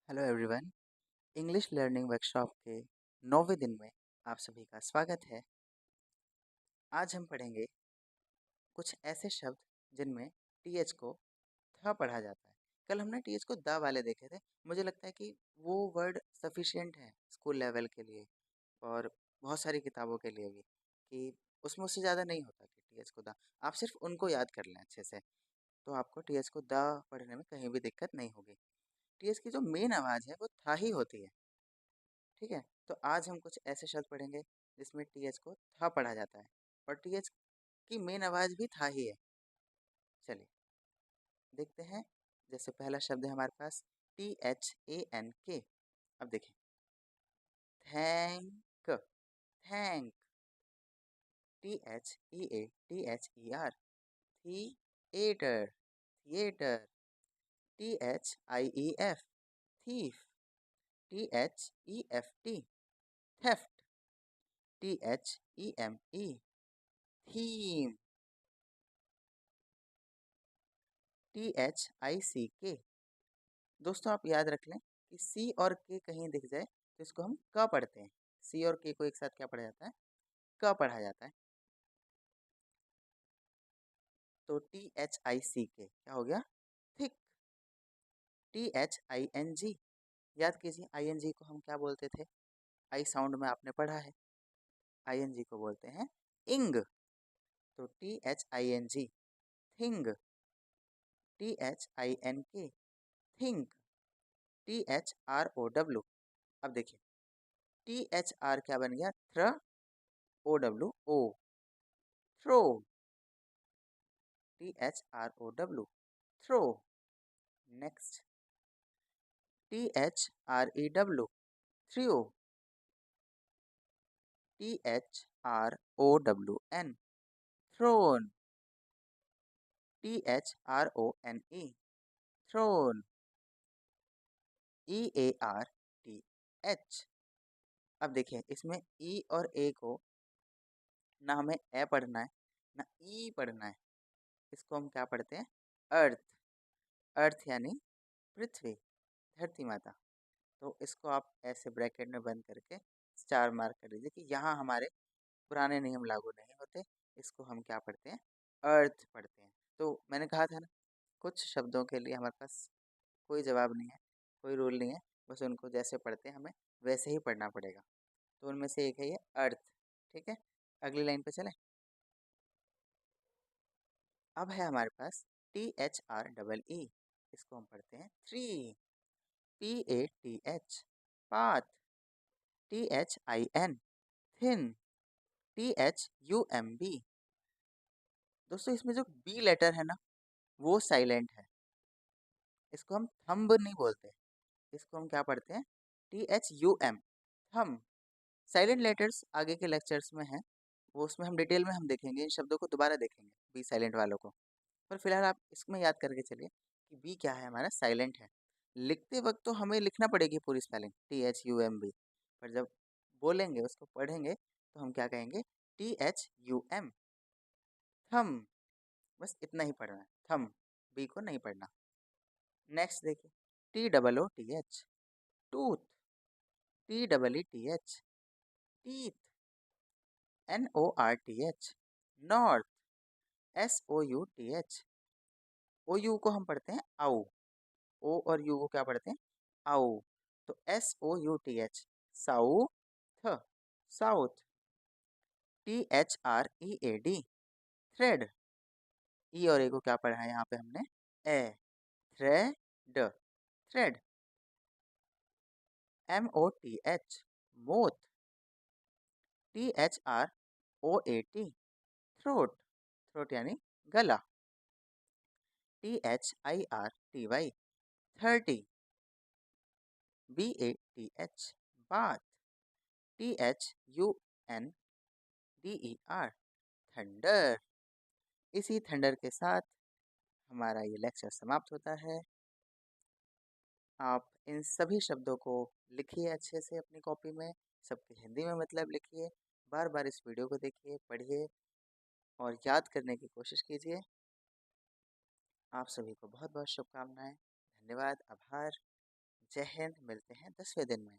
Hello everyone. English learning workshop के 9वें दिन में आप सभी का स्वागत है। आज हम पढ़ेंगे कुछ ऐसे शब्द जिनमें टीएच को था पढ़ा जाता है। कल हमने टीएच को द वाले देखे थे। मुझे लगता है कि वो वर्ड सफिशिएंट है स्कूल लेवल के लिए और बहुत सारी किताबों के लिए भी, कि उसमें उससे ज़्यादा नहीं होता कि टीएच को द। आप सिर्फ उनको याद कर लें अच्छे से, तो आपको टीएच को द पढ़ने में कहीं भी दिक्कत नहीं होगी। टीएच की जो मेन आवाज़ है वो था ही होती है। ठीक है, तो आज हम कुछ ऐसे शब्द पढ़ेंगे जिसमें टीएच को था पढ़ा जाता है और टीएच की मेन आवाज भी था ही है। चलिए देखते हैं। जैसे पहला शब्द है हमारे पास THANK। अब देखें, thank, thank, THEATHER, theatre, theatre, THIEF, thief, THEFT, theft, THEME, theme, THICK। दोस्तों आप याद रख लें कि सी और के कहीं दिख जाए तो इसको हम क पढ़ते हैं। सी और के को एक साथ क्या पढ़ा जाता है? क पढ़ा जाता है। तो THICK क्या हो गया? थिक। THING, याद कीजिए ING को हम क्या बोलते थे? आई साउंड में आपने पढ़ा है। ING को बोलते हैं इंग। तो THING, thing, THINK, think, THROW। अब देखिए, THR क्या बन गया? Thr, OWO, throw, THROW, throw. Next, THREW, threw, THROWN, thrown, THRONE, throne, EARTH। अब देखिए, इसमें ई और ए को ना हमें ए पढ़ना है ना ई पढ़ना है। इसको हम क्या पढ़ते हैं? अर्थ। अर्थ यानी पृथ्वी, धरती माता। तो इसको आप ऐसे ब्रैकेट में बंद करके स्टार मार्क कर दीजिए कि यहाँ हमारे पुराने नियम लागू नहीं होते। इसको हम क्या पढ़ते हैं? अर्थ पढ़ते हैं। तो मैंने कहा था ना, कुछ शब्दों के लिए हमारे पास कोई जवाब नहीं है, कोई रूल नहीं है, बस उनको जैसे पढ़ते हैं हमें वैसे ही पढ़ना पड़ेगा। तो उनमें से एक है ये अर्थ। ठीक है, अगली लाइन पे चलें। अब है हमारे पास THREE। इसको हम पढ़ते हैं three. PATH, path, THIN, thin, THUMB। दोस्तों इसमें जो बी लेटर है ना, वो साइलेंट है। इसको हम थंब नहीं बोलते, इसको हम क्या पढ़ते हैं? THUM, थम। साइलेंट लेटर्स आगे के लेक्चर्स में हैं, वो उसमें हम डिटेल में हम देखेंगे, इन शब्दों को दोबारा देखेंगे बी साइलेंट वालों को। पर फिलहाल आप इसमें याद करके चलिए कि बी क्या है? हमारा साइलेंट है। लिखते वक्त तो हमें लिखना पड़ेगी पूरी स्पेलिंग THUMB, पर जब बोलेंगे उसको पढ़ेंगे तो हम क्या कहेंगे? THUM, थम। बस इतना ही पढ़ना है, थम। बी को नहीं पढ़ना। नेक्स्ट देखिए, TOOTH, tooth, TEETH, teeth, NORTH, north, SOUTH। O U को हम पढ़ते हैं आउ। ओ और यू को क्या पढ़ते हैं? आउ। तो SOUTH, south, south, THREAD, thread. ई और ए को क्या पढ़ा है यहाँ पे हमने? ए, thread, thread. MOTH, moth, THROAT, throat, throat यानी गला। THIRTY, 30, BATH, bath, THUNDER, thunder. इसी थंडर के साथ हमारा ये लेक्चर समाप्त होता है। आप इन सभी शब्दों को लिखिए अच्छे से अपनी कॉपी में, सबके हिंदी में मतलब लिखिए, बार बार इस वीडियो को देखिए, पढ़िए और याद करने की कोशिश कीजिए। आप सभी को बहुत बहुत शुभकामनाएं। धन्यवाद, आभार। जय हिंद, मिलते हैं 10वें दिन में।